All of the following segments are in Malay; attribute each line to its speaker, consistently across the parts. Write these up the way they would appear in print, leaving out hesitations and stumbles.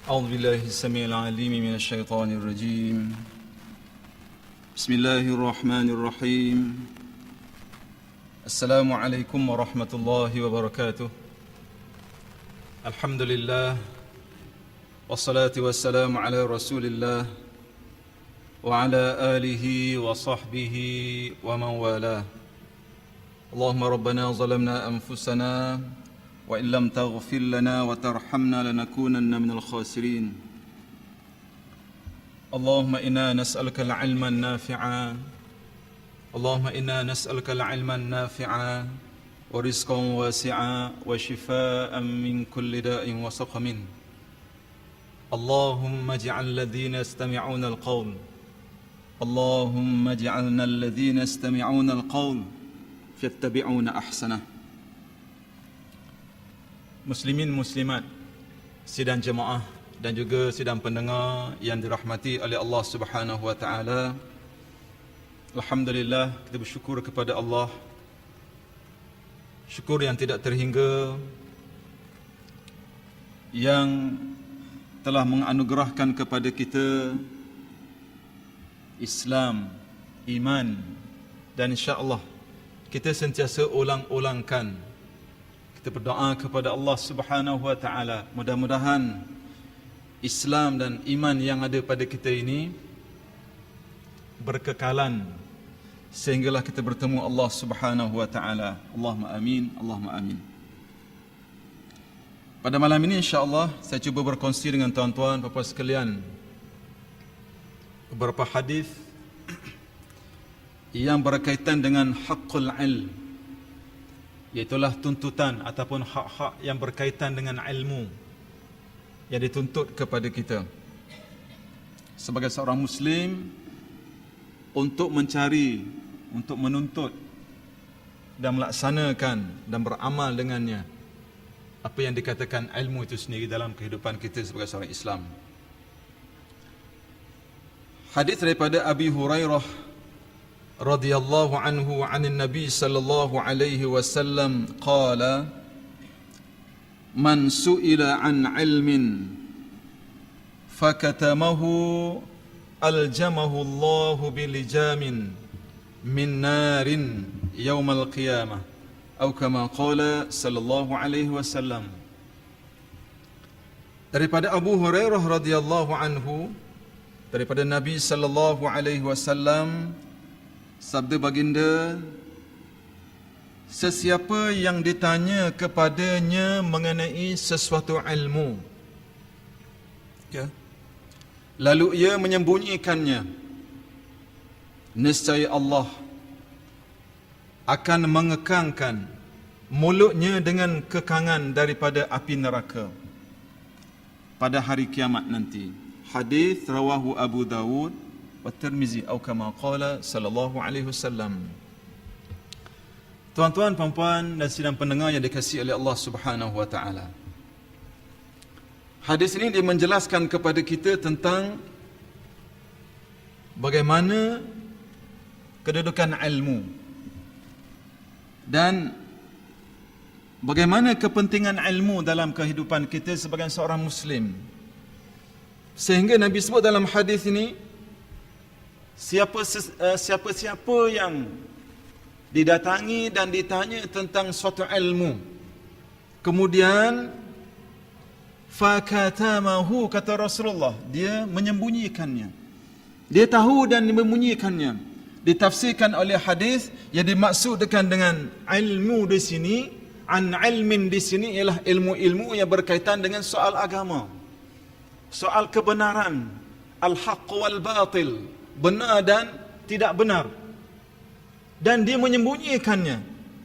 Speaker 1: أعوذ بالله السميع العليم من الشيطان الرجيم. بسم الله الرحمن الرحيم. السلام عليكم ورحمة الله وبركاته. الحمد لله والصلاة والسلام على رسول الله وعلى آله وصحبه ومن والاه. اللهم ربنا ظلمنا أنفسنا وإن لم تغفر لنا وترحمنا لنكونن من الخاسرين. اللهم إنا نسألك العلم النافع، اللهم إنا نسألك العلم النافع ورزقا واسعا وشفاء من كل داء وسقم. اللهم اجعل الذين يستمعون القول، اللهم اجعلنا الذين يستمعون القول فيتبعون أحسنه. Muslimin muslimat, sidang jemaah dan juga sidang pendengar yang dirahmati oleh Allah Subhanahu wa taala. Alhamdulillah, kita bersyukur kepada Allah. Syukur yang tidak terhingga yang telah menganugerahkan kepada kita Islam, iman, dan insya-Allah kita sentiasa ulang-ulangkan. Kita berdoa kepada Allah Subhanahu wa taala, mudah-mudahan Islam dan iman yang ada pada kita ini berkekalan sehinggalah kita bertemu Allah Subhanahu wa taala. Allahumma amin, Allahumma amin. Pada malam ini insya-Allah saya cuba berkongsi dengan tuan-tuan puan-puan sekalian beberapa hadis yang berkaitan dengan haqqul ilm, iaitulah tuntutan ataupun hak-hak yang berkaitan dengan ilmu yang dituntut kepada kita sebagai seorang Muslim untuk mencari, untuk menuntut dan melaksanakan dan beramal dengannya apa yang dikatakan ilmu itu sendiri dalam kehidupan kita sebagai seorang Islam. Hadis daripada Abi Hurairah radhiyallahu anhu anin Nabi sallallahu alaihi wasallam qala man su'ila an ilmin fakatamahu aljamahu Allahu bilijamin min narin yaumal qiyamah atau kama qala sallallahu alaihi wasallam. Daripada Abu Hurairah radhiyallahu anhu, daripada Nabi sallallahu alaihi wasallam, sabda baginda, sesiapa yang ditanya kepadanya mengenai sesuatu ilmu, lalu ia menyembunyikannya, nescaya Allah akan mengekangkan mulutnya dengan kekangan daripada api neraka pada hari kiamat nanti. Hadis rawahu Abu Dawud wa Tirmizi atau kama qala sallallahu alaihi wasallam. Tuan-tuan, puan-puan dan sidang pendengar yang dikasihi oleh Allah Subhanahu wa taala. Hadis ini dia menjelaskan kepada kita tentang bagaimana kedudukan ilmu dan bagaimana kepentingan ilmu dalam kehidupan kita sebagai seorang Muslim. Sehingga Nabi sebut dalam hadis ini, siapa-siapa yang didatangi dan ditanya tentang suatu ilmu, kemudian fakatamahu, kata Rasulullah, dia menyembunyikannya, dia tahu dan menyembunyikannya. Ditafsirkan oleh hadis yang dimaksudkan dengan ilmu di sini, an ilmin di sini ialah ilmu-ilmu yang berkaitan dengan soal agama, soal kebenaran, al-haq wal batil, benar dan tidak benar, dan dia menyembunyikannya.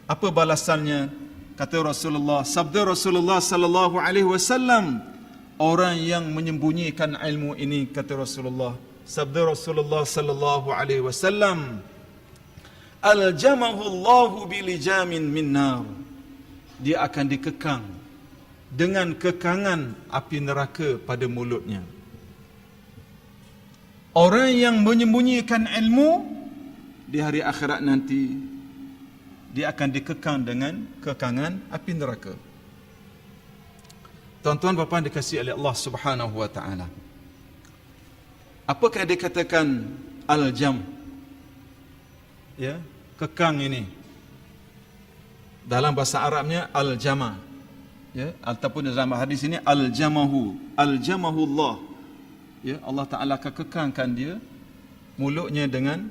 Speaker 1: Apa balasannya? Kata Rasulullah, sabda Rasulullah sallallahu alaihi wasallam, orang yang menyembunyikan ilmu ini, kata Rasulullah, sabda Rasulullah sallallahu alaihi wasallam, aljamahu Allahu bilijamin min nar, dia akan dikekang dengan kekangan api neraka pada mulutnya. Orang yang menyembunyikan ilmu di hari akhirat nanti, dia akan dikekang dengan kekangan api neraka. Tuan-tuan bapa dikasihi oleh Allah Subhanahu wa taala. Apakah dikatakan al-jam? Ya, kekang ini. Dalam bahasa Arabnya al-jama. Ya, ataupun dalam hadis ini al-jamahu. Al-jamahullah. Ya, Allah Taala akan kekangkan dia mulutnya dengan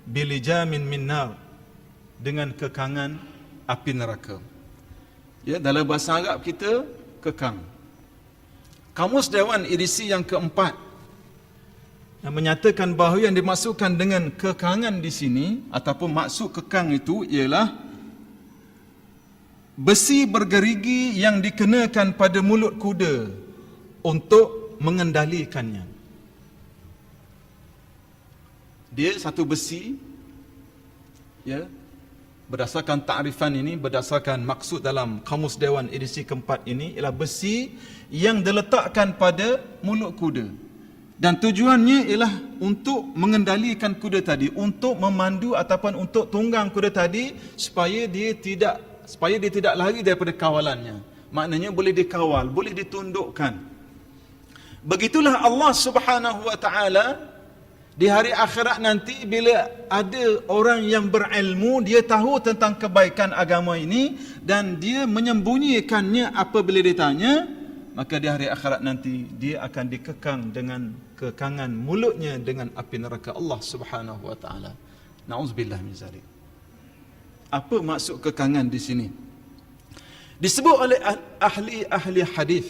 Speaker 1: bilijamin min nar, dengan kekangan api neraka. Ya, dalam bahasa Arab kita kekang. Kamus Dewan edisi yang keempat yang menyatakan bahawa yang dimaksudkan dengan kekangan di sini ataupun maksud kekang itu ialah besi bergerigi yang dikenakan pada mulut kuda untuk mengendalikannya. Dia satu besi, ya, berdasarkan takrifan ini, berdasarkan maksud dalam Kamus Dewan edisi keempat ini ialah besi yang diletakkan pada mulut kuda. Dan tujuannya ialah untuk mengendalikan kuda tadi, untuk memandu ataupun untuk tunggang kuda tadi supaya dia tidak lari daripada kawalannya. Maknanya boleh dikawal, boleh ditundukkan. Begitulah Allah Subhanahu wa taala di hari akhirat nanti, bila ada orang yang berilmu, dia tahu tentang kebaikan agama ini dan dia menyembunyikannya apabila ditanya, maka di hari akhirat nanti dia akan dikekang dengan kekangan mulutnya dengan api neraka Allah Subhanahu wa taala. Nauzubillah min zalik. Apa maksud kekangan di sini? Disebut oleh ahli hadis,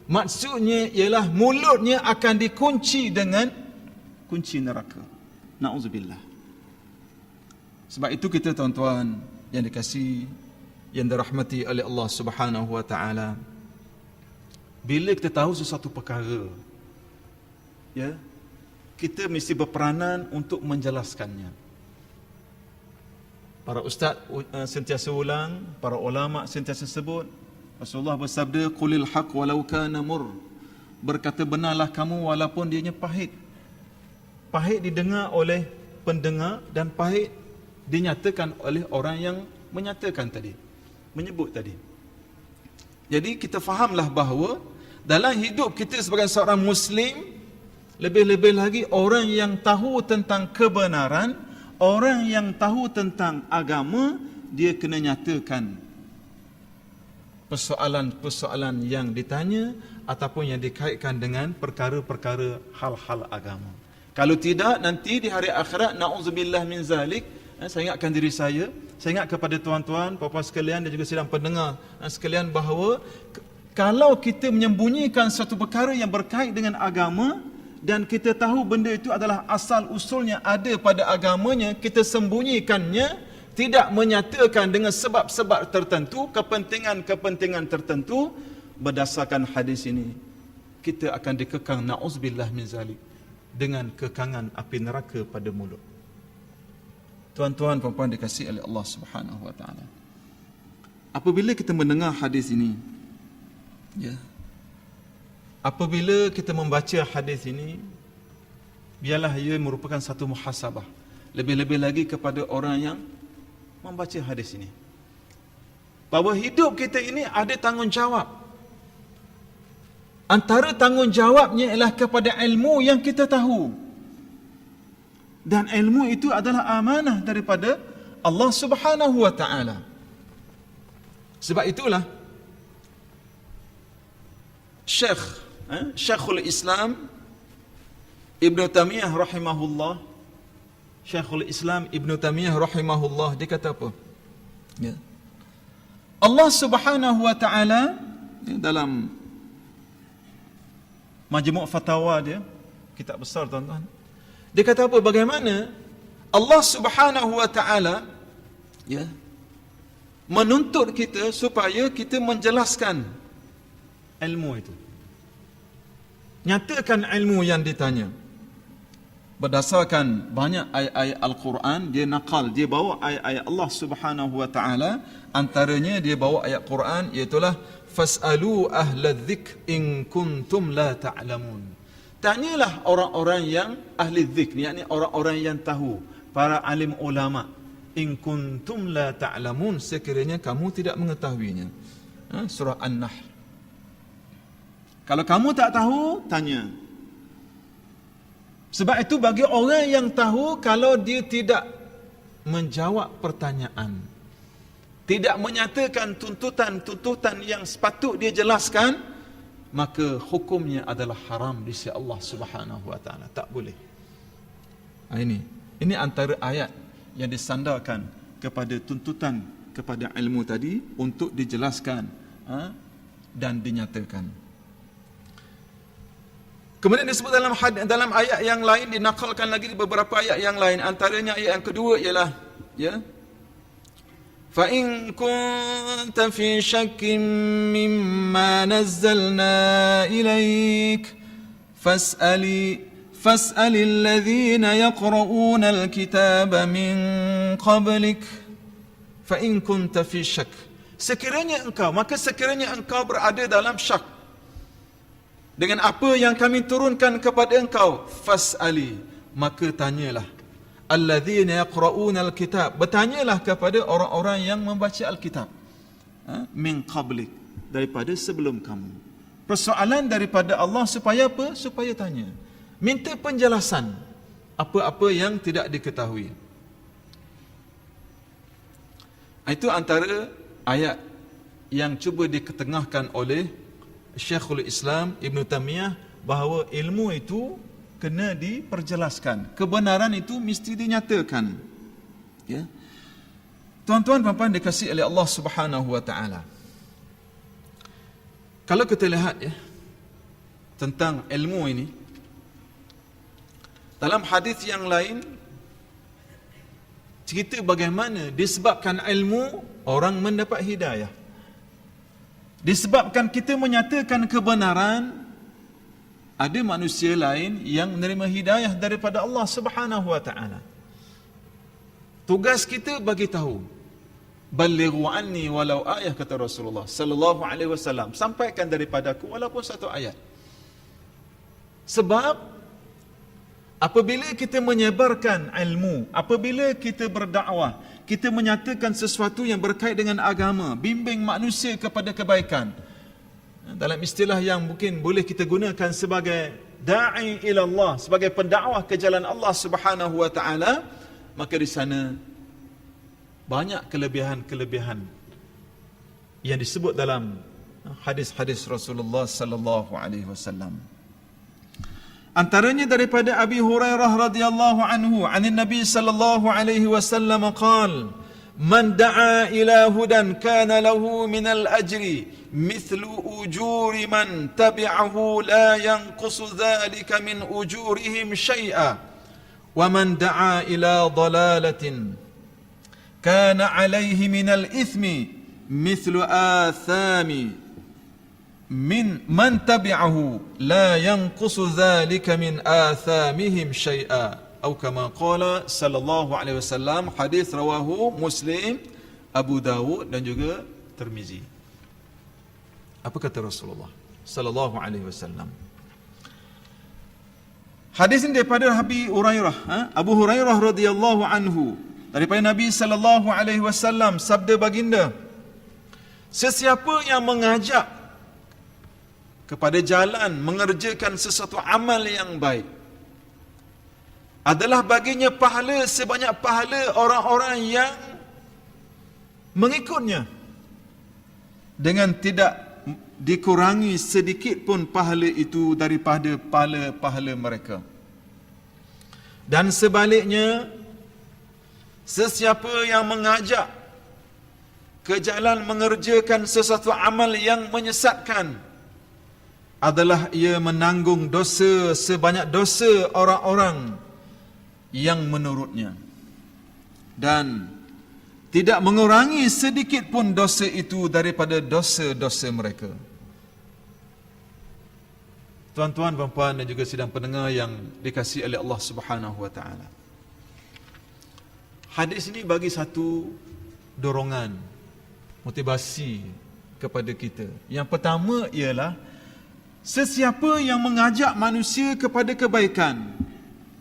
Speaker 1: maksudnya ialah mulutnya akan dikunci dengan kunci neraka. Na'udzubillah. Sebab itu kita tuan-tuan yang dikasihi, yang dirahmati oleh Allah Subhanahu wa taala, bila kita tahu sesuatu perkara, ya, kita mesti berperanan untuk menjelaskannya. Para ustaz sentiasa ulang, para ulama sentiasa sebut, Rasulullah bersabda, qulil haq walau kana mur. Berkata benarlah kamu walaupun dianya pahit. Pahit didengar oleh pendengar dan pahit dinyatakan oleh orang yang menyatakan tadi, menyebut tadi. Jadi kita fahamlah bahawa dalam hidup kita sebagai seorang Muslim, lebih-lebih lagi orang yang tahu tentang kebenaran, orang yang tahu tentang agama, dia kena nyatakan persoalan-persoalan yang ditanya ataupun yang dikaitkan dengan perkara-perkara hal-hal agama. Kalau tidak, nanti di hari akhirat, na'udzubillah min zalik, saya ingatkan diri saya ingat kepada tuan-tuan, puan-puan sekalian dan juga sidang pendengar sekalian bahawa kalau kita menyembunyikan satu perkara yang berkait dengan agama dan kita tahu benda itu adalah asal usulnya ada pada agamanya, kita sembunyikannya, tidak menyatakan dengan sebab-sebab tertentu, kepentingan-kepentingan tertentu, berdasarkan hadis ini, kita akan dikekang, na'udzubillah min zalik, dengan kekangan api neraka pada mulut. Tuan-tuan, puan-puan dikasihi oleh Allah Subhanahu wa taala. Apabila kita mendengar hadis ini, ya, apabila kita membaca hadis ini, biarlah ia merupakan satu muhasabah, lebih-lebih lagi kepada orang yang membaca hadis ini, bahawa hidup kita ini ada tanggungjawab. Antara tanggungjawabnya ialah kepada ilmu yang kita tahu. Dan ilmu itu adalah amanah daripada Allah Subhanahu wa taala. Sebab itulah Syekhul Islam Ibn Taymiyah rahimahullah, Syekhul Islam Ibn Taymiyah rahimahullah, dia kata apa? Ya. Allah Subhanahu wa taala dalam Majmu' Fatawa dia, kitab besar tuan-tuan, dia kata apa? Bagaimana Allah Subhanahu wa taala, ya, menuntut kita supaya kita menjelaskan ilmu itu. Nyatakan ilmu yang ditanya. Berdasarkan banyak ayat-ayat Al-Quran, dia nakal, dia bawa ayat-ayat Allah Subhanahu wa taala, antaranya dia bawa ayat Quran, iaitulah fas'alu ahla dzikr in kuntum la ta'lamun. Tanyalah orang-orang yang ahli dzikr, yakni orang-orang yang tahu, para alim ulama, in kuntum la ta'lamun, sekiranya kamu tidak mengetahuinya. Surah An-Nahl. Kalau kamu tak tahu, tanya. Sebab itu bagi orang yang tahu, kalau dia tidak menjawab pertanyaan, tidak menyatakan tuntutan yang sepatut dia jelaskan, maka hukumnya adalah haram di sisi Allah Subhanahu wa taala. Tak boleh. Ini antara ayat yang disandarkan kepada tuntutan kepada ilmu tadi untuk dijelaskan dan dinyatakan. Kemudian disebut dalam ayat yang lain, dinakalkan lagi di beberapa ayat yang lain. Antaranya ayat yang kedua ialah, ya, fa in kunta fi syakkin mimma nazzalna ilaik fas'alil ladzina yaqra'una alkitaba min qablik fa in kunta fi syak. Sekiranya engkau berada dalam syak dengan apa yang kami turunkan kepada engkau, fas'ali, maka tanyalah. Alladzina yaqra'una alkitab, bertanyalah kepada orang-orang yang membaca alkitab. Min qablik, daripada sebelum kamu. Persoalan daripada Allah supaya apa? Supaya tanya. Minta penjelasan apa-apa yang tidak diketahui. Itu antara ayat yang cuba diketengahkan oleh Syekhul Islam Ibn Taymiyah, bahawa ilmu itu kena diperjelaskan, kebenaran itu mesti dinyatakan. Ya. Tuan-tuan puan-puan dikasihi oleh Allah Subhanahu wa taala. Kalau kita lihat, ya, tentang ilmu ini, dalam hadis yang lain cerita bagaimana disebabkan ilmu orang mendapat hidayah. Disebabkan kita menyatakan kebenaran, ada manusia lain yang menerima hidayah daripada Allah Subhanahu wa taala. Tugas kita bagi tahu. Ballighu anni walau ayah, kata Rasulullah sallallahu alaihi wasallam, sampaikan daripadaku walaupun satu ayat. Sebab apabila kita menyebarkan ilmu, apabila kita berdakwah, kita menyatakan sesuatu yang berkait dengan agama, bimbing manusia kepada kebaikan, dalam istilah yang mungkin boleh kita gunakan sebagai da'i ila Allah, sebagai pendakwah ke jalan Allah Subhanahu wa taala, maka di sana banyak kelebihan-kelebihan yang disebut dalam hadis-hadis Rasulullah sallallahu alaihi wasallam. Antaranya daripada Abi Hurairah radhiyallahu anhu, anin Nabi sallallahu alaihi wasallam qala, man da'a ila hudan kana lahu min al-ajri mithlu ujuri man tabi'ahu la yanqusu dhalika min ujurihim shay'a wa man da'a ila dalalatin kana alayhi min al-ithmi mithlu athami min man tabi'ahu la yanqusu dhalika min athamihim syai'a, atau kama qala sallallahu alaihi wasallam. Hadis rawahu Muslim, Abu Dawud dan juga Tirmizi. Apa kata Rasulullah sallallahu alaihi wasallam? Hadis ini daripada Abu Hurairah radhiyallahu anhu, daripada Nabi sallallahu alaihi wasallam, sabda baginda, sesiapa yang mengajak kepada jalan mengerjakan sesuatu amal yang baik, adalah baginya pahala sebanyak pahala orang-orang yang mengikutnya, dengan tidak dikurangi sedikit pun pahala itu daripada pahala-pahala mereka. Dan sebaliknya, sesiapa yang mengajak ke jalan mengerjakan sesuatu amal yang menyesatkan, adalah ia menanggung dosa sebanyak dosa orang-orang yang menurutnya, dan tidak mengurangi sedikit pun dosa itu daripada dosa-dosa mereka. Tuan-tuan, puan-puan dan juga sidang pendengar yang dikasihi oleh Allah Subhanahu wa taala, hadis ini bagi satu dorongan, motivasi kepada kita. Yang pertama ialah, sesiapa yang mengajak manusia kepada kebaikan,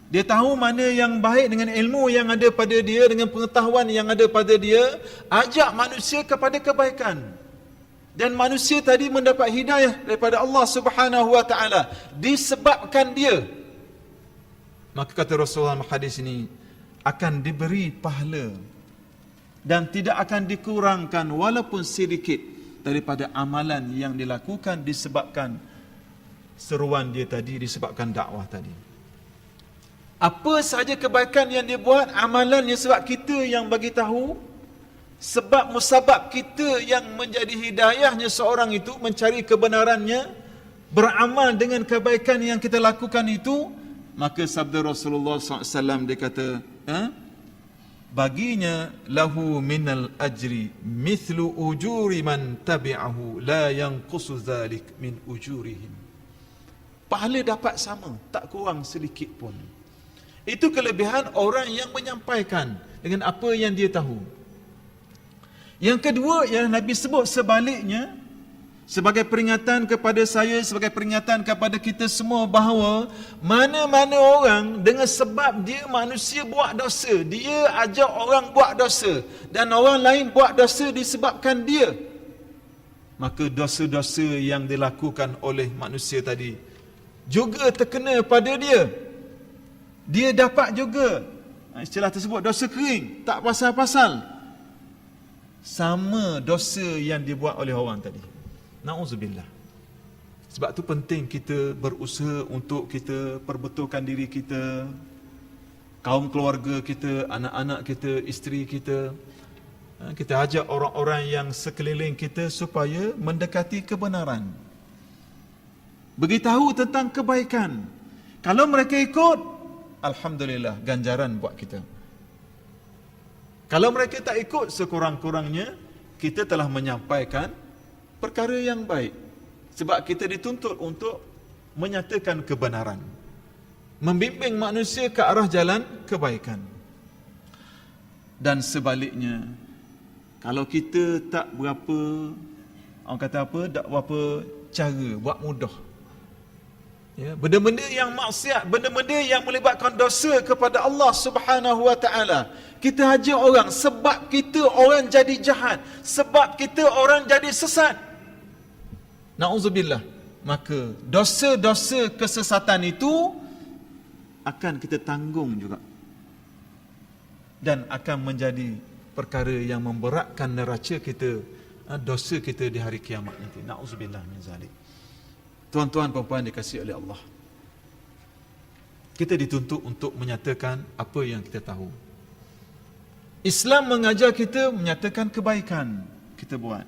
Speaker 1: dia tahu mana yang baik dengan ilmu yang ada pada dia, dengan pengetahuan yang ada pada dia, ajak manusia kepada kebaikan. Dan manusia tadi mendapat hidayah daripada Allah Subhanahu wa taala disebabkan dia. Maka kata Rasulullah dalam hadis ini, akan diberi pahala dan tidak akan dikurangkan walaupun sedikit daripada amalan yang dilakukan disebabkan seruan dia tadi, disebabkan dakwah tadi. Apa sahaja kebaikan yang dia buat, amalannya sebab kita yang bagi tahu, sebab musabab kita yang menjadi hidayahnya seorang itu mencari kebenarannya, beramal dengan kebaikan yang kita lakukan itu, maka sabda Rasulullah SAW dia kata, baginya lahu minal ajri mithlu ujuri man tabi'ahu la yanqusu dhalik min ujurihim. Pahala dapat sama, tak kurang sedikit pun. Itu kelebihan orang yang menyampaikan dengan apa yang dia tahu. Yang kedua yang Nabi sebut sebaliknya, sebagai peringatan kepada saya, sebagai peringatan kepada kita semua bahawa mana-mana orang dengan sebab dia manusia buat dosa, dia ajak orang buat dosa dan orang lain buat dosa disebabkan dia, maka dosa-dosa yang dilakukan oleh manusia tadi juga terkena pada dia. Dia dapat juga, istilah tersebut dosa kering, tak pasal-pasal, sama dosa yang dibuat oleh orang tadi. Na'udzubillah. Sebab tu penting kita berusaha untuk kita perbetulkan diri kita, kaum keluarga kita, anak-anak kita, isteri kita. Kita ajak orang-orang yang sekeliling kita supaya mendekati kebenaran, beritahu tentang kebaikan. Kalau mereka ikut, alhamdulillah, ganjaran buat kita. Kalau mereka tak ikut, sekurang-kurangnya kita telah menyampaikan perkara yang baik. Sebab kita dituntut untuk menyatakan kebenaran, membimbing manusia ke arah jalan kebaikan. Dan sebaliknya, kalau kita tak berapa, orang kata apa, tak berapa cara, buat mudah, ya, benda-benda yang maksiat, benda-benda yang melibatkan dosa kepada Allah Subhanahu wa taala, kita ajak orang, sebab kita orang jadi jahat, sebab kita orang jadi sesat, na'udzubillah, maka dosa-dosa kesesatan itu akan kita tanggung juga, dan akan menjadi perkara yang memberatkan neraca kita, dosa kita di hari kiamat nanti. Na'udzubillah min zalik. Tuan-tuan puan-puan dikasihi oleh Allah, kita dituntut untuk menyatakan apa yang kita tahu. Islam mengajar kita menyatakan kebaikan kita buat.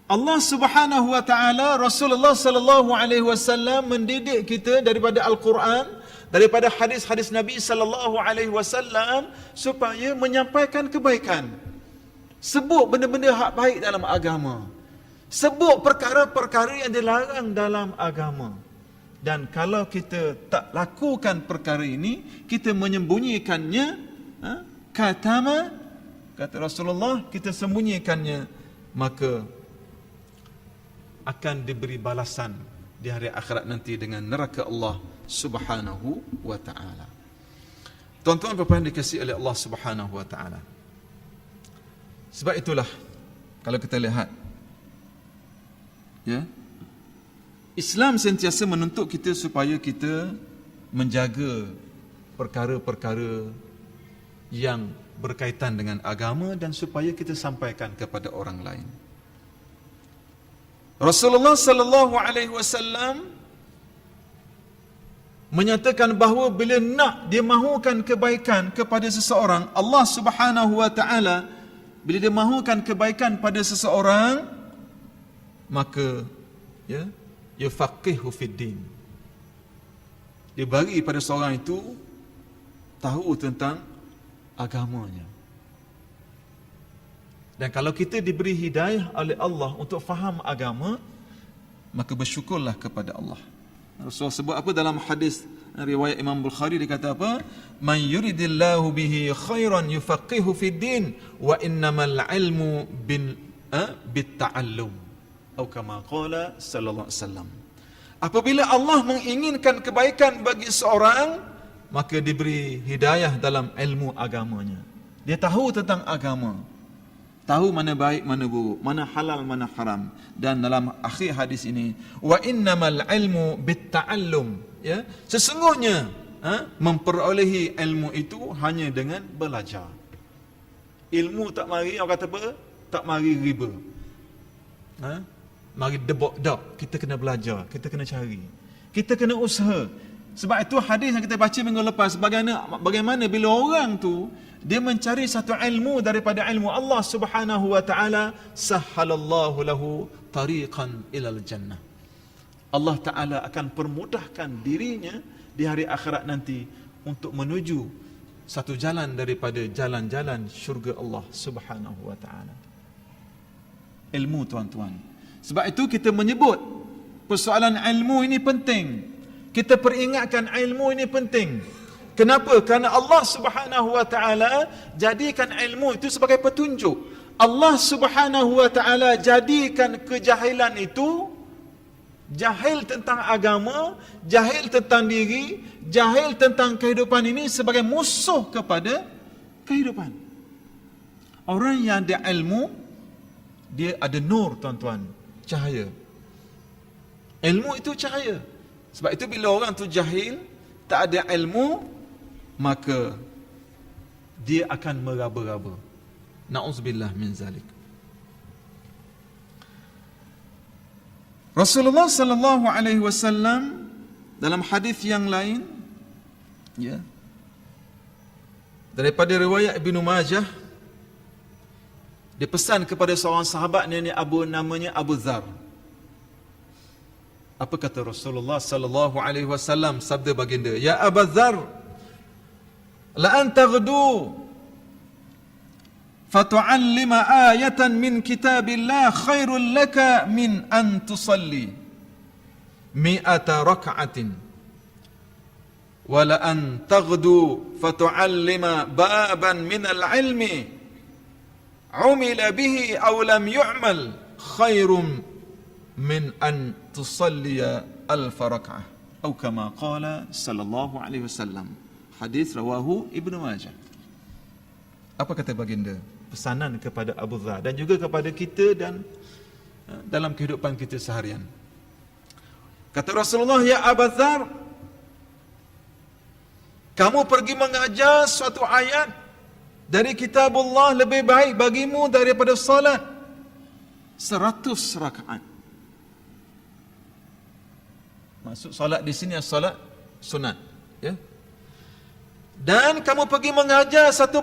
Speaker 1: Allah Subhanahu wa taala, Rasulullah sallallahu alaihi wasallam mendidik kita daripada Al-Quran, daripada hadis-hadis Nabi sallallahu alaihi wasallam supaya menyampaikan kebaikan. Sebut benda-benda hak baik dalam agama. Sebut perkara-perkara yang dilarang dalam agama. Dan kalau kita tak lakukan perkara ini, kita menyembunyikannya, katama, kata Rasulullah, kita sembunyikannya, maka akan diberi balasan di hari akhirat nanti dengan neraka Allah Subhanahu wa taala. Tuan-tuan dan puan dikasihi oleh Allah Subhanahu wa taala. Sebab itulah kalau kita lihat, ya, Islam sentiasa menuntut kita supaya kita menjaga perkara-perkara yang berkaitan dengan agama dan supaya kita sampaikan kepada orang lain. Rasulullah sallallahu alaihi wasallam menyatakan bahawa bila nak dia mahukan kebaikan kepada seseorang, Allah Subhanahu wa taala bila dia mahukan kebaikan pada seseorang, maka ya, yufaqihu fid din. Dia bagi pada seorang itu tahu tentang agamanya. Dan kalau kita diberi hidayah oleh Allah untuk faham agama, maka bersyukurlah kepada Allah. Rasulullah sebut apa dalam hadis riwayat Imam Bukhari, dia kata apa? Man yuridillahu bihi khairan yufaqihu fid din wa innamal ilmu bit ta'allum. Atau kama qala sallallahu alaihi wasallam. Apabila Allah menginginkan kebaikan bagi seorang, maka diberi hidayah dalam ilmu agamanya. Dia tahu tentang agama. tahu mana baik mana buruk, mana halal mana haram. Dan dalam akhir hadis ini, wa innamal ilmu bitta'allum, ya, sesungguhnya memperolehi ilmu itu hanya dengan belajar. Ilmu tak mari, orang kata apa? Tak mari riba. Mari debok dak, kita kena belajar, kita kena cari, kita kena usaha. Sebab itu hadis yang kita baca minggu lepas, bagaimana bila orang tu dia mencari satu ilmu daripada ilmu Allah Subhanahu wa taala, sahhalallahu lahu tariqan ilal jannah. Allah Taala akan permudahkan dirinya di hari akhirat nanti untuk menuju satu jalan daripada jalan-jalan syurga Allah Subhanahu wa taala. Ilmu, tuan-tuan. Sebab itu kita menyebut persoalan ilmu ini penting. Kita peringatkan ilmu ini penting. Kenapa? Kerana Allah Subhanahu wa taala jadikan ilmu itu sebagai petunjuk. Allah Subhanahu wa taala jadikan kejahilan itu, jahil tentang agama, jahil tentang diri, jahil tentang kehidupan ini, sebagai musuh kepada kehidupan. Orang yang ada ilmu, dia ada nur, tuan-tuan, cahaya. Ilmu itu cahaya. Sebab itu bila orang tu jahil, tak ada ilmu, maka dia akan meraba-raba. Na'udzubillah min zalik. Rasulullah sallallahu alaihi wasallam dalam hadis yang lain, ya, daripada riwayat Ibnu Majah, dia pesan kepada seorang sahabat namanya Abu Dzar. Apa kata Rasulullah sallallahu alaihi wasallam? Sabda baginda, ya Abu Dzar, la an taghdu fatu'allima ayatan min kitabillah khairul laka min an tusalli mi'ata rak'atin wa la an taghdu fatu'allima baban min al-ilmi umila bihi aw lam yu'mal khairum min an tusalliya alfa rak'ah atau kama qala sallallahu alaihi wasallam. Hadis rawahu Ibnu Majah. Apa kata baginda? Pesanan kepada Abu Dzar dan juga kepada kita dan dalam kehidupan kita seharian. Kata Rasulullah, ya Abu Dzar, kamu pergi mengajar suatu ayat dari kitabullah lebih baik bagimu daripada salat 100 rakaat. Maksud salat di sini adalah salat sunat, ya. Dan kamu pergi mengajar satu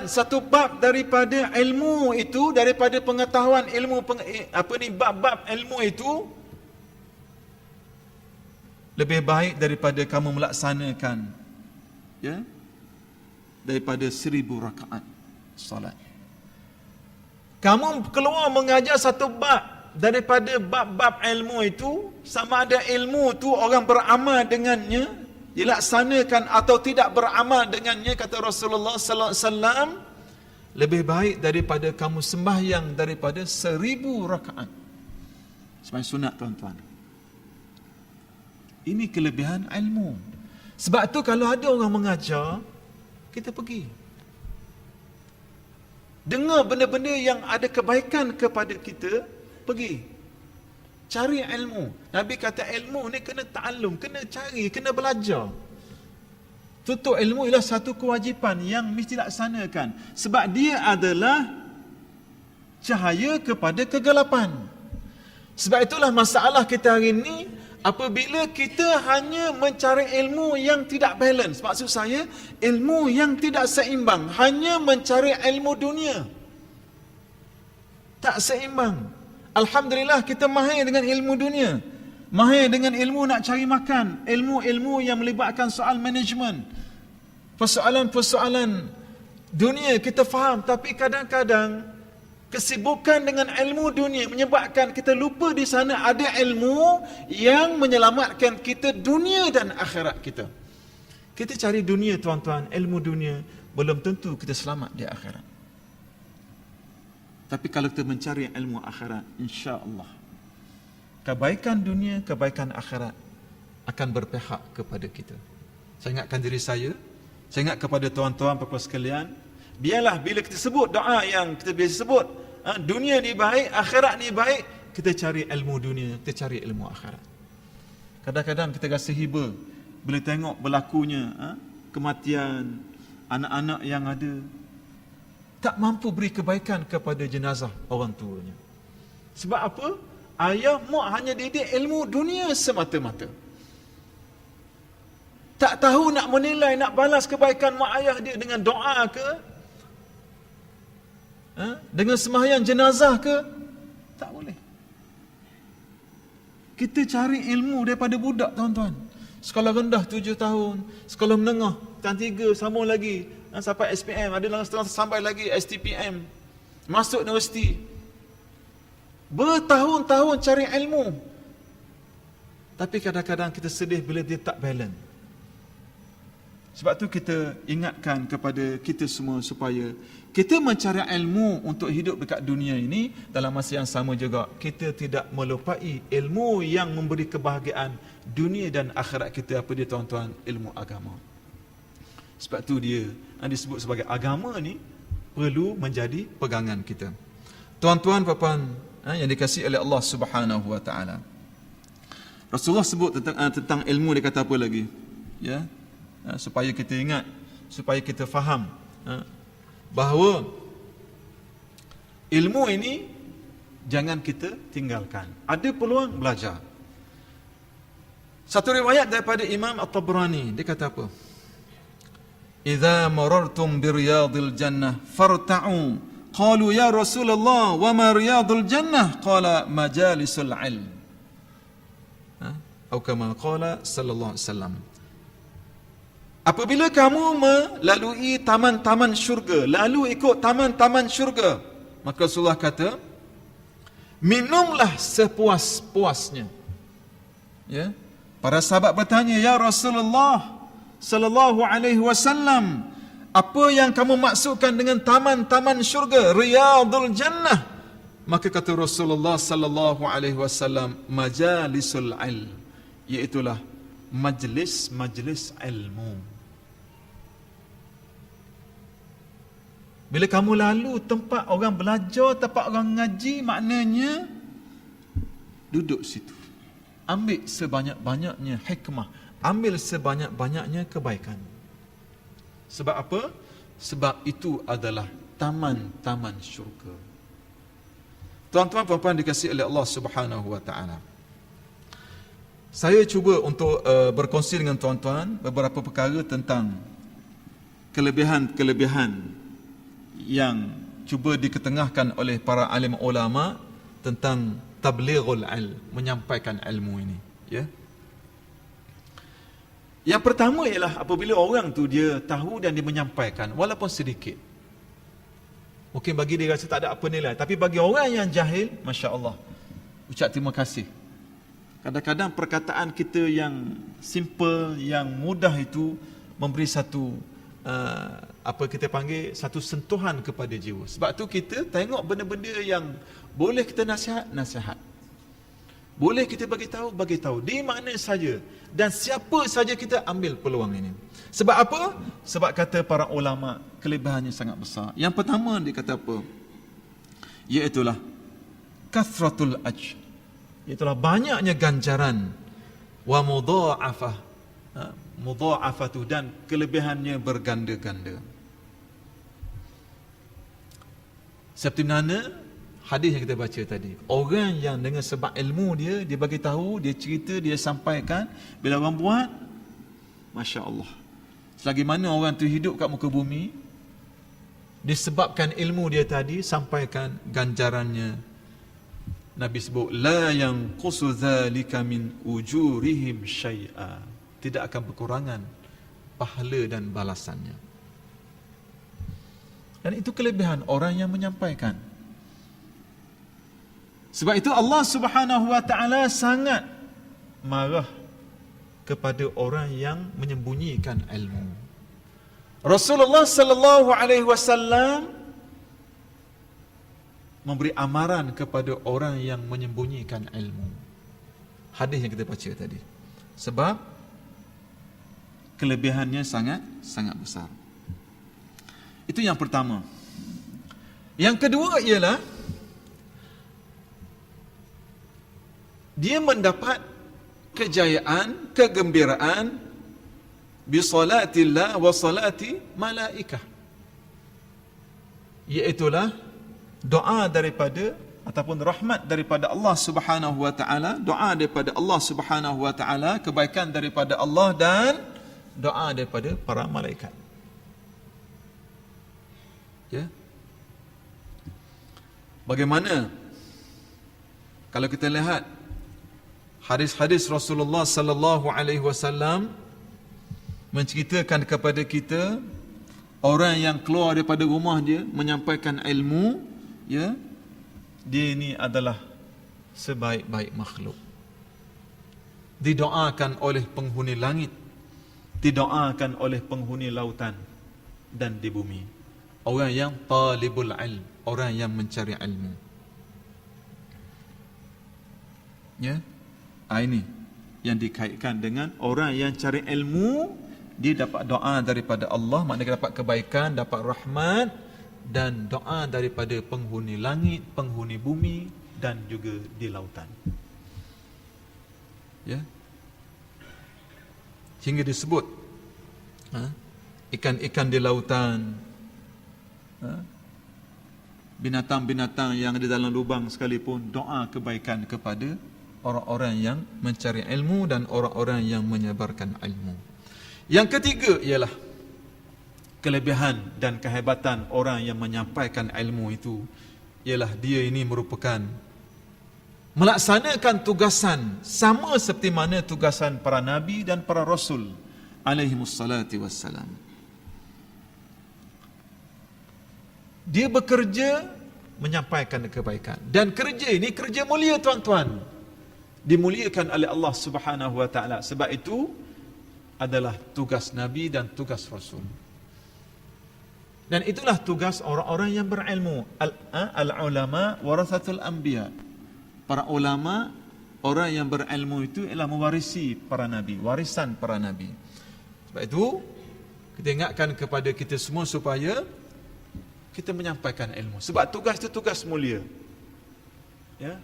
Speaker 1: satu bab daripada ilmu itu, daripada pengetahuan ilmu bab-bab ilmu itu lebih baik daripada kamu melaksanakan, ya, daripada 1000 rakaat salat. Kamu keluar mengajar satu bab daripada bab-bab ilmu itu, sama ada ilmu tu orang beramal dengannya, dilaksanakan atau tidak beramal dengannya, kata Rasulullah sallallahu alaihi wasallam, lebih baik daripada kamu sembahyang daripada 1000 rakaat sembahyang sunat, tuan-tuan. Ini kelebihan ilmu. Sebab tu kalau ada orang mengajar, kita pergi dengar benda-benda yang ada kebaikan kepada kita, pergi cari ilmu. Nabi kata ilmu ni kena ta'allum, kena cari, kena belajar. Tuntut ilmu ialah satu kewajipan yang mesti laksanakan, sebab dia adalah cahaya kepada kegelapan. Sebab itulah masalah kita hari ini, apabila kita hanya mencari ilmu yang tidak balance, maksud saya ilmu yang tidak seimbang, hanya mencari ilmu dunia, tak seimbang. Alhamdulillah kita mahir dengan ilmu dunia, mahir dengan ilmu nak cari makan, ilmu-ilmu yang melibatkan soal management, persoalan-persoalan dunia kita faham, tapi kadang-kadang kesibukan dengan ilmu dunia menyebabkan kita lupa di sana ada ilmu yang menyelamatkan kita dunia dan akhirat kita. Kita cari dunia, tuan-tuan, ilmu dunia, belum tentu kita selamat di akhirat. Tapi kalau kita mencari ilmu akhirat, insya-Allah kebaikan dunia, kebaikan akhirat akan berpihak kepada kita. Saya ingatkan diri saya ingat kepada tuan-tuan puan-puan sekalian, Biarlah bila kita sebut doa yang kita biasa sebut, dunia ni baik, akhirat ni baik, kita cari ilmu dunia, kita cari ilmu akhirat. Kadang-kadang kita rasa hiba bila tengok berlakunya kematian anak-anak yang ada, tak mampu beri kebaikan kepada jenazah orang tuanya. Sebab apa? Ayah mak hanya didik ilmu dunia semata-mata. Tak tahu nak menilai, nak balas kebaikan mak ayah dia dengan doa ke? Dengan sembahyang jenazah ke? Tak boleh. Kita cari ilmu daripada budak, tuan-tuan. Sekolah rendah 7 tahun, sekolah menengah tahun 3, sambung lagi sampai SPM, ada yang setengah sampai lagi STPM, masuk universiti. Bertahun-tahun cari ilmu. Tapi kadang-kadang kita sedih bila dia tak balance. Sebab tu kita ingatkan kepada kita semua supaya kita mencari ilmu untuk hidup dekat dunia ini, dalam masa yang sama juga kita tidak melupai ilmu yang memberi kebahagiaan dunia dan akhirat kita. Apa dia, tuan-tuan? Ilmu agama. Sebab tu dia disebut sebagai agama ni perlu menjadi pegangan kita. Tuan-tuan, puan-puan yang dikasihi oleh Allah Subhanahu wa taala. Rasulullah sebut tentang ilmu, dia kata apa lagi? Ya. Supaya kita ingat, supaya kita faham bahawa ilmu ini jangan kita tinggalkan. Ada peluang, belajar. Satu riwayat daripada Imam At-Tabrani, dia kata apa? Idza marartum bi riyadil jannah farta'u. Qalu ya Rasulullah wa ma riyadul jannah? Qala majalisul ilm. Atau kama qala sallallahu alaihi wasallam. Apabila kamu melalui taman-taman syurga, lalu ikut taman-taman syurga, maka Rasulullah kata, minumlah sepuas-puasnya. Ya. Para sahabat bertanya, ya Rasulullah sallallahu alaihi wasallam, apa yang kamu maksudkan dengan taman-taman syurga, riyadul jannah? Maka kata Rasulullah sallallahu alaihi wasallam, majalisul ilm, iaitulah majlis-majlis ilmu. Bila kamu lalu tempat orang belajar, tempat orang ngaji, maknanya duduk situ. Ambil sebanyak-banyaknya hikmah, ambil sebanyak-banyaknya kebaikan. Sebab apa? Sebab itu adalah taman-taman syurga. Tuan-tuan, puan-puan dikasihi oleh Allah Subhanahu wa taala. Saya cuba untuk berkongsi dengan tuan-tuan beberapa perkara tentang kelebihan-kelebihan yang cuba diketengahkan oleh para alim ulama tentang tablighul ilm, menyampaikan ilmu ini, ya. Yang pertama ialah apabila orang tu dia tahu dan dia menyampaikan walaupun sedikit. Mungkin bagi dia rasa tak ada apa nilai, tapi bagi orang yang jahil, masya-Allah, ucap terima kasih. Kadang-kadang perkataan kita yang simple, yang mudah itu memberi satu apa kita panggil, satu sentuhan kepada jiwa. Sebab tu kita tengok benda-benda yang boleh kita nasihat. Boleh kita bagi tahu di mana saja dan siapa saja, kita ambil peluang ini. Sebab apa? Sebab kata para ulama, kelebihannya sangat besar. Yang pertama dia kata apa? Iaitulah kathratul ajr. Itulah banyaknya ganjaran, wa mudha'afah, mudha'afatu, dan kelebihannya berganda-ganda. Seperti mana hadis yang kita baca tadi, orang yang dengan sebab ilmu dia bagi tahu, dia cerita, dia sampaikan, bila orang buat, masya-Allah, selagi mana orang tu hidup kat muka bumi, disebabkan ilmu dia tadi, sampaikan ganjarannya. Nabi sebut, la yanqusu dzalika min ujurihim syai'a, tidak akan berkurangan pahala dan balasannya. Dan itu kelebihan orang yang menyampaikan. Sebab itu Allah Subhanahu wa taala sangat marah kepada orang yang menyembunyikan ilmu. Rasulullah sallallahu alaihi wasallam memberi amaran kepada orang yang menyembunyikan ilmu. Hadis yang kita baca tadi. Sebab kelebihannya sangat besar. Itu yang pertama. Yang kedua ialah dia mendapat kejayaan, kegembiraan bi salatillah wa salati malaikah. Iaitulah doa daripada ataupun rahmat daripada Allah Subhanahu wa taala, doa daripada Allah Subhanahu wa taala, kebaikan daripada Allah dan doa daripada para malaikat. Ya. Bagaimana kalau kita lihat hadis-hadis Rasulullah sallallahu alaihi wasallam menceritakan kepada kita orang yang keluar daripada rumah dia menyampaikan ilmu, ya, dia ini adalah sebaik-baik makhluk. Didoakan oleh penghuni langit, didoakan oleh penghuni lautan dan di bumi. Orang yang talibul ilm, orang yang mencari ilmu. Ya. Ini yang dikaitkan dengan orang yang cari ilmu, dia dapat doa daripada Allah, maknanya dapat kebaikan, dapat rahmat dan doa daripada penghuni langit, penghuni bumi dan juga di lautan. Ya. Sehingga disebut ikan-ikan di lautan, binatang-binatang yang di dalam lubang sekalipun doa kebaikan kepada orang-orang yang mencari ilmu dan orang-orang yang menyebarkan ilmu. Yang ketiga ialah kelebihan dan kehebatan orang yang menyampaikan ilmu itu, ialah dia ini merupakan melaksanakan tugasan sama seperti mana tugasan para nabi dan para rasul alaihimussalatu wassalam. Dia bekerja menyampaikan kebaikan, dan kerja ini kerja mulia, tuan-tuan, dimuliakan oleh Allah Subhanahu wa taala. Sebab itu adalah tugas nabi dan tugas rasul. Dan itulah tugas orang-orang yang berilmu. Al-ulama warathatul anbiya. Para ulama, orang yang berilmu itu ialah mewarisi para nabi, warisan para nabi. Sebab itu kita ingatkan kepada kita semua supaya kita menyampaikan ilmu. Sebab tugas itu tugas mulia. Ya.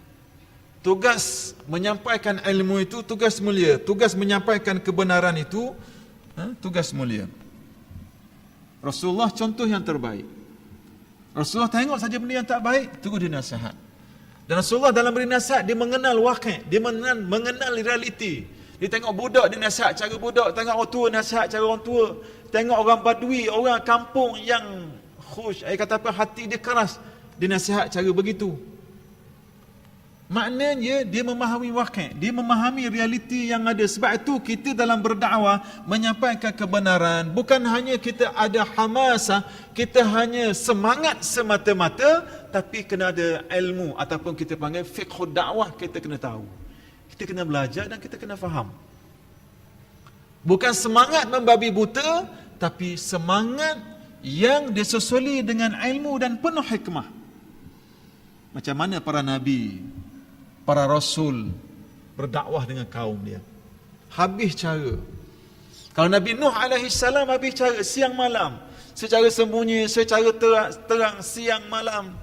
Speaker 1: Tugas menyampaikan ilmu itu tugas mulia. Tugas menyampaikan kebenaran itu tugas mulia. Rasulullah contoh yang terbaik. Rasulullah tengok saja benda yang tak baik, terus dia nasihat. Dan Rasulullah dalam beri nasihat, dia mengenal waqi', dia mengenal realiti. Dia tengok budak, dia nasihat cara budak. Tengok orang tua, nasihat cara orang tua. Tengok orang badui, orang kampung yang khush, kata apa, hati dia keras, dia nasihat cara begitu. Maknanya dia memahami waqi', dia memahami realiti yang ada. Sebab itu kita dalam berdakwah menyampaikan kebenaran, bukan hanya kita ada hamasah, kita hanya semangat semata-mata, tapi kena ada ilmu ataupun kita panggil fiqhud dakwah. Kita kena tahu, kita kena belajar dan kita kena faham. Bukan semangat membabi buta, tapi semangat yang disusuli dengan ilmu dan penuh hikmah. Macam mana para nabi, para rasul berdakwah dengan kaum dia. Habis cara. Kalau Nabi Nuh alaihi salam habis cara siang malam, secara sembunyi, secara terang siang malam.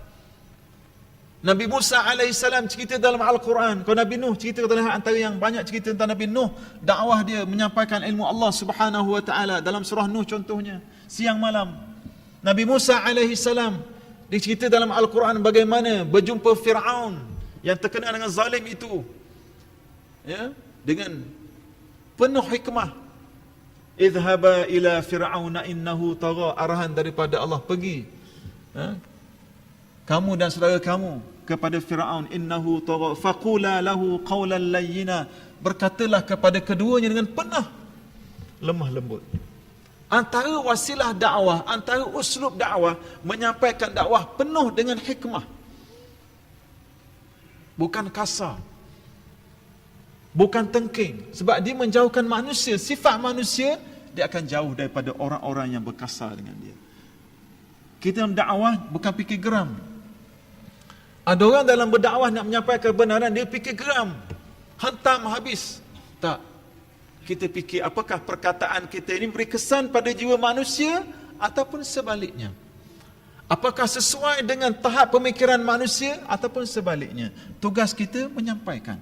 Speaker 1: Nabi Musa alaihi salam cerita dalam Al-Quran. Kalau Nabi Nuh cerita dalam antara yang banyak cerita tentang Nabi Nuh, dakwah dia menyampaikan ilmu Allah Subhanahu wa taala dalam surah Nuh contohnya, siang malam. Nabi Musa alaihi salam dicerita dalam Al-Quran bagaimana berjumpa Fir'aun yang terkenal dengan zalim itu, ya, dengan penuh hikmah. Idhaba ila fir'auna innahu tagha, arahan daripada Allah, pergi, kamu dan saudara kamu kepada Fir'aun, innahu tagha, faqula lahu qawlan layyina, berkatalah kepada keduanya dengan penuh lemah lembut. Antara wasilah dakwah, antara uslub dakwah, menyampaikan dakwah penuh dengan hikmah, bukan kasar, bukan tengking. Sebab dia menjauhkan manusia, sifat manusia, dia akan jauh daripada orang-orang yang berkasar dengan dia. Kita mendakwah bukan fikir geram. Ada orang dalam berdakwah nak menyampaikan kebenaran, dia fikir geram, hantam habis. Tak. Kita fikir apakah perkataan kita ini beri kesan pada jiwa manusia ataupun sebaliknya. Apakah sesuai dengan tahap pemikiran manusia ataupun sebaliknya? Tugas kita menyampaikan.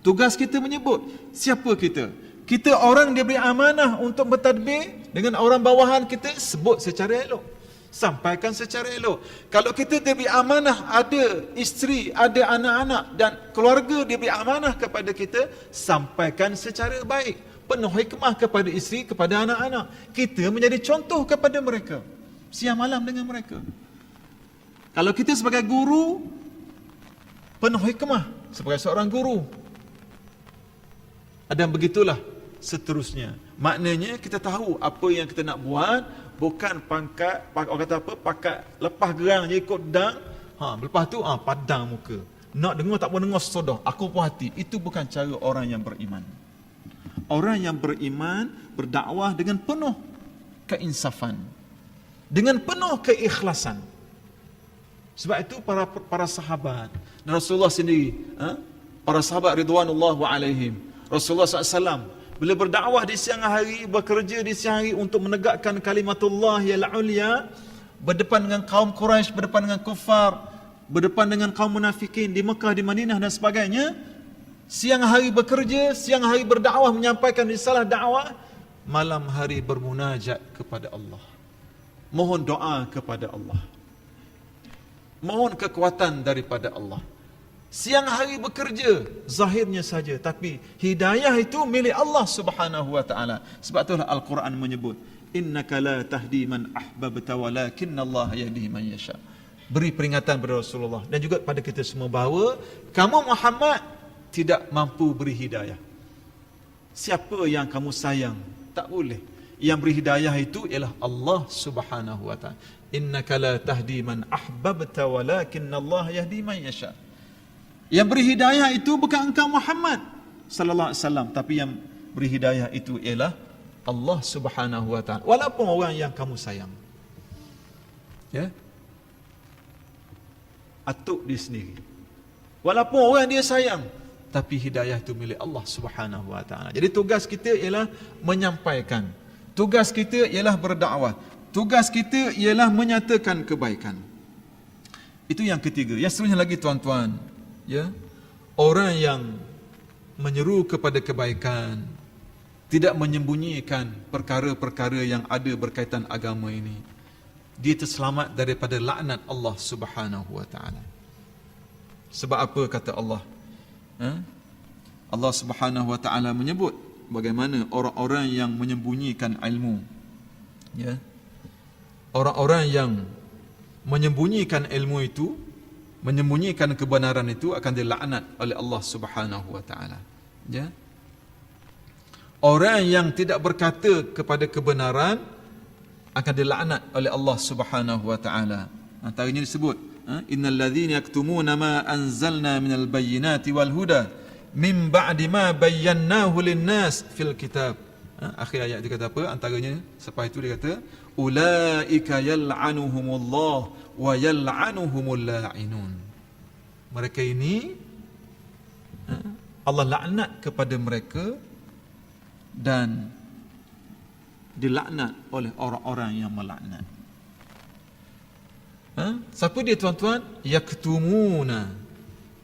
Speaker 1: Tugas kita menyebut siapa kita. Kita orang diberi amanah untuk bertadbir dengan orang bawahan kita, sebut secara elok. Sampaikan secara elok. Kalau kita diberi amanah, ada isteri, ada anak-anak dan keluarga diberi amanah kepada kita, sampaikan secara baik. Penuh hikmah kepada isteri, kepada anak-anak. Kita menjadi contoh kepada mereka. Siang malam dengan mereka. Kalau kita sebagai guru, penuh hikmah sebagai seorang guru. Dan begitulah seterusnya. Maknanya kita tahu apa yang kita nak buat, bukan pangkat, orang kata apa, pakat lepas gerang je ikut dang, lepas tu padang muka. Nak dengar tak mau dengar sesodah, aku puas hati. Itu bukan cara orang yang beriman. Orang yang beriman berdakwah dengan penuh keinsafan, dengan penuh keikhlasan. Sebab itu para sahabat dan Rasulullah sendiri, para sahabat ridwanullahu alaihim, Rasulullah SAW bila berdakwah di siang hari, bekerja di siang hari untuk menegakkan kalimatullah yang ulia, berdepan dengan kaum Quraisy, berdepan dengan kufar, berdepan dengan kaum munafikin di Mekah, di Madinah dan sebagainya. Siang hari bekerja, siang hari berdakwah, menyampaikan risalah dakwah, malam hari bermunajat kepada Allah. Mohon doa kepada Allah. Mohon kekuatan daripada Allah. Siang hari bekerja, zahirnya saja, tapi hidayah itu milik Allah Subhanahu wa taala. Sebab itulah Al-Quran menyebut, innaka la tahdi man ahbabta walakinnallaha yahdi man yasha. Beri peringatan kepada Rasulullah dan juga pada kita semua bahawa kamu Muhammad tidak mampu beri hidayah. Siapa yang kamu sayang, tak boleh. Yang beri hidayah itu ialah Allah Subhanahu wa taala. Innaka la tahdi man ahbabta walakinnallaha yahdi man yasha. Yang beri hidayah itu bukan engkau Muhammad sallallahu alaihi wasallam, tapi yang beri hidayah itu ialah Allah Subhanahu wa taala. Walaupun orang yang kamu sayang. Ya. Atuk dia sendiri. Walaupun orang dia sayang, tapi hidayah itu milik Allah Subhanahu wa taala. Jadi tugas kita ialah menyampaikan. Tugas kita ialah berdakwah. Tugas kita ialah menyatakan kebaikan. Itu yang ketiga. Yang seterusnya lagi tuan-tuan, ya, orang yang menyeru kepada kebaikan, tidak menyembunyikan perkara-perkara yang ada berkaitan agama ini, dia terselamat daripada laknat Allah Subhanahu wa taala. Sebab apa kata Allah? Allah Subhanahu wa taala menyebut bagaimana orang-orang yang menyembunyikan ilmu, ya, orang-orang yang menyembunyikan ilmu itu, menyembunyikan kebenaran itu akan dilaknat oleh Allah Subhanahu wa taala. Ya. Orang yang tidak berkata kepada kebenaran akan dilaknat oleh Allah Subhanahu wa taala. Antaranya disebut, innal ladzina yaktumuna ma anzalna minal bayyinati wal huda min ba'di ma bayyanahu lin-nas fil kitab. Akhir ayat dia kata apa? Antaranya selepas itu dia kata, ulaika yal'anuhumullah wa yal'anuhumul la'inun. Mereka ini Allah laknat kepada mereka dan dilaknat oleh orang-orang yang melaknat. Siapa dia tuan-tuan? Yaktumuna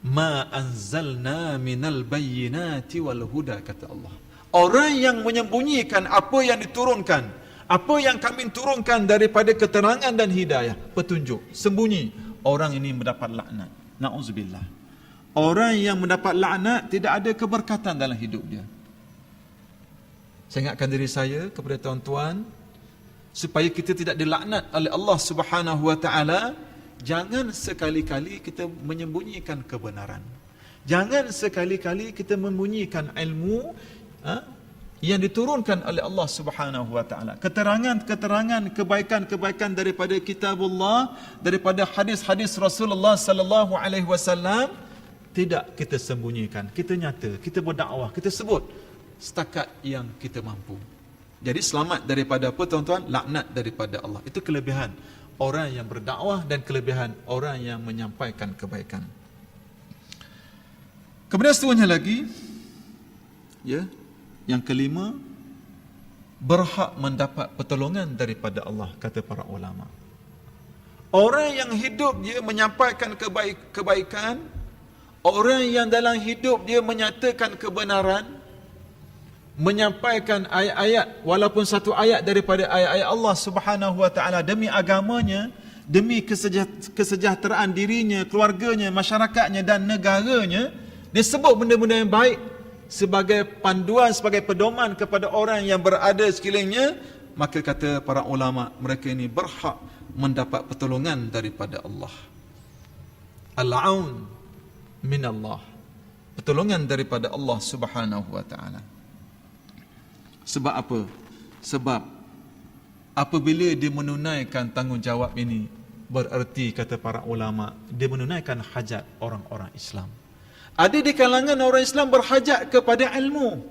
Speaker 1: ma anzalna minal bayyinati wal huda, kata Allah. Orang yang menyembunyikan apa yang diturunkan, apa yang kami turunkan daripada keterangan dan hidayah, petunjuk, sembunyi, orang ini mendapat laknat. Na'udzubillah. Orang yang mendapat laknat tidak ada keberkatan dalam hidup dia. Saya ingatkan diri saya kepada tuan-tuan, supaya kita tidak dilaknat oleh Allah Subhanahu wa taala, jangan sekali-kali kita menyembunyikan kebenaran. Jangan sekali-kali kita menyembunyikan ilmu yang diturunkan oleh Allah Subhanahu wa taala. Keterangan-keterangan kebaikan-kebaikan daripada kitabullah, daripada hadis-hadis Rasulullah sallallahu alaihi wasallam, tidak kita sembunyikan. Kita nyata, kita berdakwah, kita sebut setakat yang kita mampu. Jadi selamat daripada apa tuan-tuan? Laknat daripada Allah. Itu kelebihan orang yang berdakwah dan kelebihan orang yang menyampaikan kebaikan. Kemudian seterusnya lagi, ya, yang kelima, berhak mendapat pertolongan daripada Allah, kata para ulama. Orang yang hidup dia menyampaikan kebaikan, orang yang dalam hidup dia menyatakan kebenaran, menyampaikan ayat-ayat, walaupun satu ayat daripada ayat-ayat Allah Subhanahu wa taala demi agamanya, demi kesejahteraan dirinya, keluarganya, masyarakatnya dan negaranya, dia sebut benda-benda yang baik sebagai panduan, sebagai pedoman kepada orang yang berada sekelilingnya, maka kata para ulama, mereka ini berhak mendapat pertolongan daripada Allah. Al-aun min Allah, pertolongan daripada Allah Subhanahu wa taala. Sebab apa? Sebab apabila dia menunaikan tanggungjawab ini, bererti kata para ulama, dia menunaikan hajat orang-orang Islam. Ada di kalangan orang Islam berhajat kepada ilmu.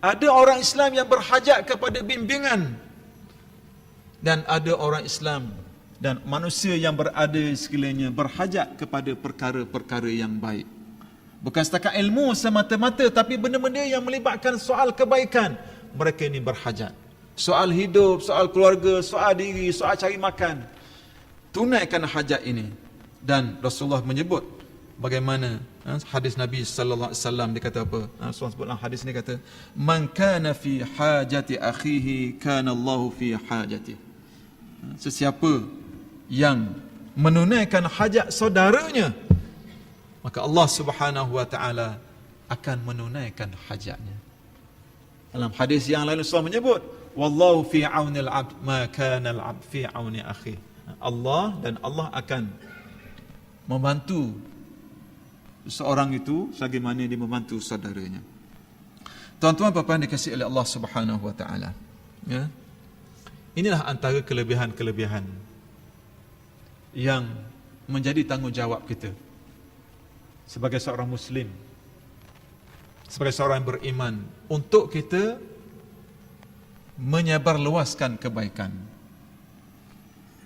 Speaker 1: Ada orang Islam yang berhajat kepada bimbingan. Dan ada orang Islam dan manusia yang berada sekelilingnya berhajat kepada perkara-perkara yang baik. Bukan setakat ilmu semata-mata, tapi benda-benda yang melibatkan soal kebaikan, mereka ini berhajat. Soal hidup, soal keluarga, soal diri, soal cari makan. Tunaikan hajat ini. Dan Rasulullah menyebut bagaimana hadis Nabi sallallahu alaihi wasallam, dia kata apa? Rasulullah sebutlah hadis ni, kata, "Man kana fi hajati akhihi kana Allahu fi hajatihi." Sesiapa yang menunaikan hajat saudaranya, maka Allah Subhanahu wa taala akan menunaikan hajatnya. Dalam hadis yang lain Rasulullah menyebut, "Wallahu fi aunil 'abd ma kana al-'abd fi auni akhi." Allah dan Allah akan membantu seorang itu sebagaimana dia membantu saudaranya. Tuan-tuan puan-puan dikasihi oleh Allah Subhanahu wa taala, ya. Inilah antara kelebihan-kelebihan yang menjadi tanggungjawab kita sebagai seorang Muslim, sebagai seorang yang beriman, untuk kita menyebarluaskan kebaikan,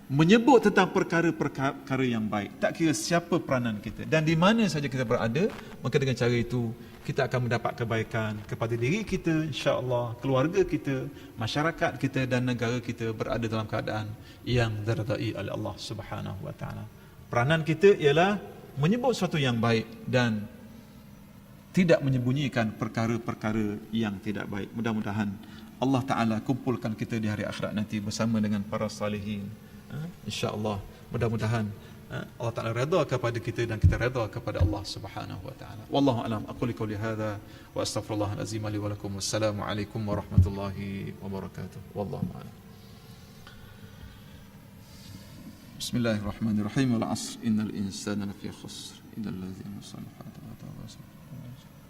Speaker 1: menyebut tentang perkara-perkara yang baik, tak kira siapa peranan kita dan di mana saja kita berada, maka dengan cara itu kita akan mendapat kebaikan kepada diri kita, insya-Allah, keluarga kita, masyarakat kita dan negara kita berada dalam keadaan yang diridai oleh Allah Subhanahu wa taala. Peranan kita ialah menyebut sesuatu yang baik dan tidak menyembunyikan perkara-perkara yang tidak baik. Mudah-mudahan Allah Ta'ala kumpulkan kita di hari akhirat nanti bersama dengan para salihin. InsyaAllah, mudah-mudahan Allah Ta'ala redha kepada kita dan kita redha kepada Allah Subhanahu wa Ta'ala. Wallahu a'lam. Aqulu qouli hadza wa astaghfirullahal azim li wa lakum. Wassalamu alaikum warahmatullahi wabarakatuh. Wallahu a'lam. Bismillahirrahmanirrahim. Wal 'asr innal insana lafi khusr illa allazina amanu wa 'amilus salihati wa tawasaw bil haqqi wa tawasaw